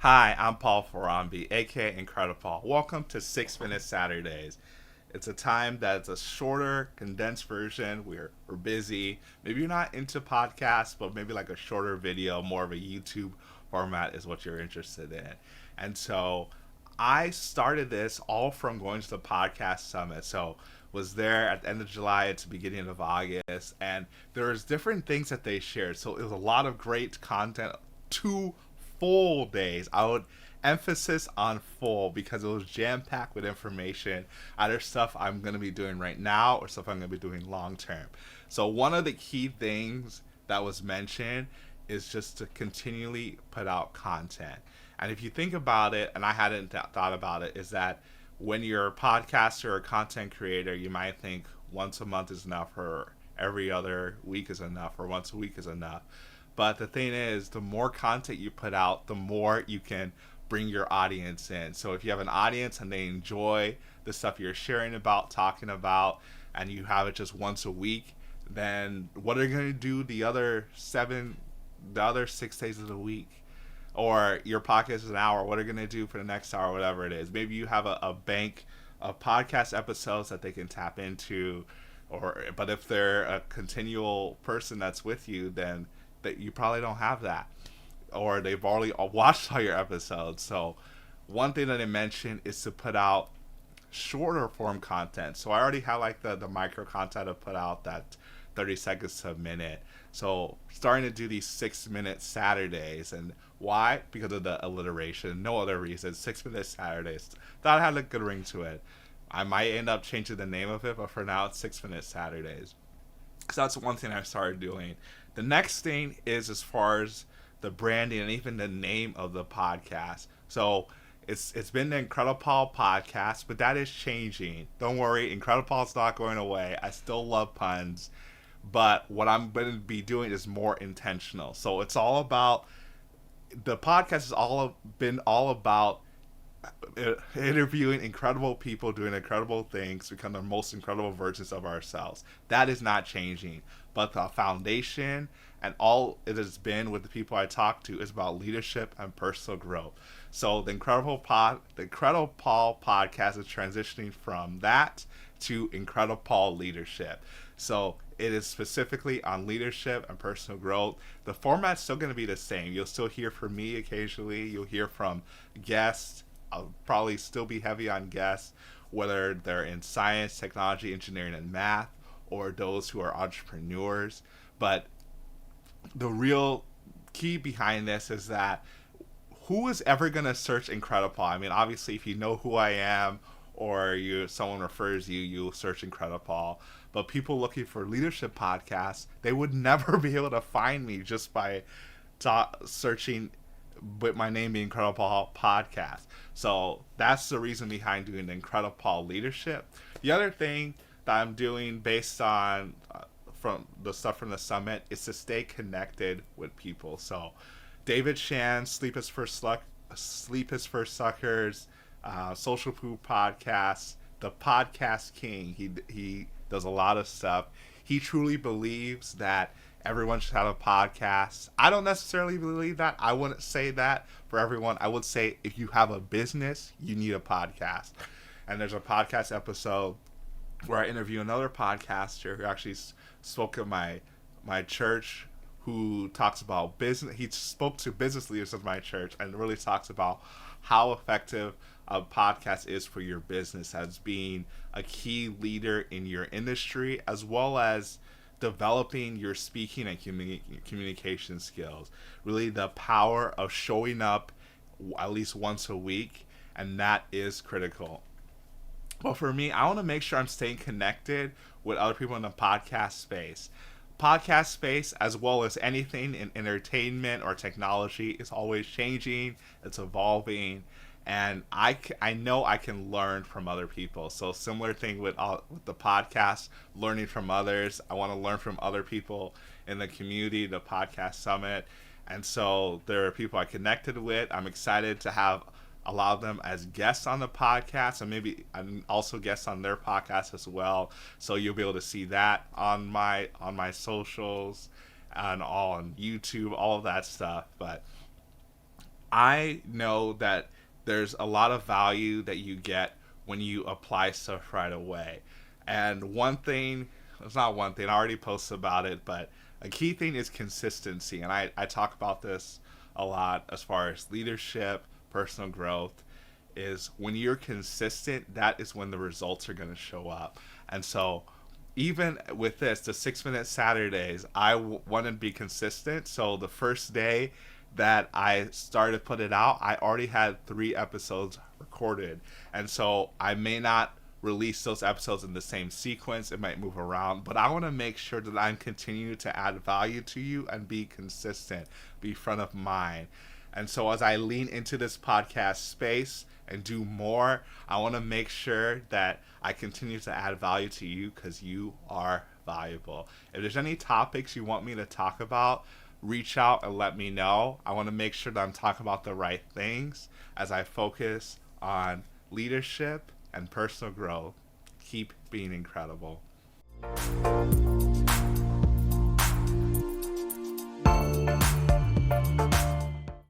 Hi, I'm Paul Farambi, aka IncrediPaul. Welcome to 6 Minute Saturdays. It's a time that's a shorter, condensed version. We're busy. Maybe you're not into podcasts, but maybe like a shorter video, more of a YouTube format is what you're interested in. And so I started this all from going to the podcast summit. So was there at the end of July, it's the beginning of August, and there was different things that they shared. So it was a lot of great content. 2 full days. I would emphasis on full because it was jam packed with information, either stuff I'm going to be doing right now or stuff I'm going to be doing long term. So one of the key things that was mentioned is just to continually put out content. And if you think about it, and I hadn't thought about it, is that when you're a podcaster or a content creator, you might think once a month is enough, or every other week is enough, or once a week is enough. But the thing is, the more content you put out, the more you can bring your audience in. So if you have an audience and they enjoy the stuff you're sharing about, talking about, and you have it just once a week, then what are you going to do the other 6 days of the week? Or your podcast is an hour. What are you going to do for the next hour, whatever it is? Maybe you have a bank of podcast episodes that they can tap into. But if they're a continual person that's with you, then that you probably don't have that, or they've already watched all your episodes. So one thing that I mentioned is to put out shorter form content. So I already have like the micro content to put out, that 30 seconds to a minute. So starting to do these 6 minute Saturdays. And why? Because of the alliteration, no other reason. 6 minute Saturdays, that had a good ring to it. I might end up changing the name of it, but for now it's 6 minute Saturdays. So that's one thing I started doing. The next thing is as far as the branding and even the name of the podcast. So it's been the IncrediPaul Podcast, but that is changing. Don't worry, IncrediPaul's not going away. I still love puns, but what I'm going to be doing is more intentional. So it's all about, the podcast has been all about interviewing incredible people doing incredible things, become the most incredible versions of ourselves. That is not changing, but the foundation and all it has been with the people I talk to is about leadership and personal growth. So the IncrediPaul Podcast is transitioning from that to IncrediPaul Leadership. So it is specifically on leadership and personal growth. The format's still going to be the same. You'll still hear from me occasionally. You'll hear from guests. I'll probably still be heavy on guests, whether they're in science, technology, engineering, and math, or those who are entrepreneurs. But the real key behind this is that who is ever going to search IncrediPaul? I mean, obviously, if you know who I am, or someone refers you, you'll search IncrediPaul. But people looking for leadership podcasts, they would never be able to find me just by searching with my name being IncrediPaul Podcast. So that's the reason behind doing the IncrediPaul Leadership. The other thing that I'm doing based on from the stuff from the summit is to stay connected with people. So David Shan, Sleep is for Suckers, Social Poop Podcast, the Podcast King. He does a lot of stuff. He truly believes that everyone should have a podcast. I don't necessarily believe that. I wouldn't say that for everyone. I would say if you have a business, you need a podcast. And there's a podcast episode where I interview another podcaster who actually spoke at my church, who talks about business. He spoke to business leaders of my church and really talks about how effective a podcast is for your business as being a key leader in your industry, as well as developing your speaking and communication skills. Really the power of showing up at least once a week, and that is critical. But for me, I want to make sure I'm staying connected with other people in the podcast space. Podcast space, as well as anything in entertainment or technology, is always changing, it's evolving, and I know I can learn from other people. So similar thing with the podcast, learning from others. I want to learn from other people in the community, the podcast summit. And so there are people I connected with. I'm excited to have a lot of them as guests on the podcast, and maybe I'm also guests on their podcast as well. So you'll be able to see that on my socials and on YouTube, all of that stuff. But I know that there's a lot of value that you get when you apply stuff right away. And one thing, it's not one thing, I already posted about it, but a key thing is consistency. And I talk about this a lot as far as leadership, personal growth, is when you're consistent, that is when the results are going to show up. And so even with this, the 6 Minute Saturdays, I wanted to be consistent. So the first day that I started put it out, I already had 3 episodes recorded. And so I may not release those episodes in the same sequence. It might move around, but I want to make sure that I'm continuing to add value to you and be consistent, be front of mind. And so as I lean into this podcast space and do more, I want to make sure that I continue to add value to you because you are valuable. If there's any topics you want me to talk about, reach out and let me know. I want to make sure that I'm talking about the right things as I focus on leadership and personal growth. Keep being incredible.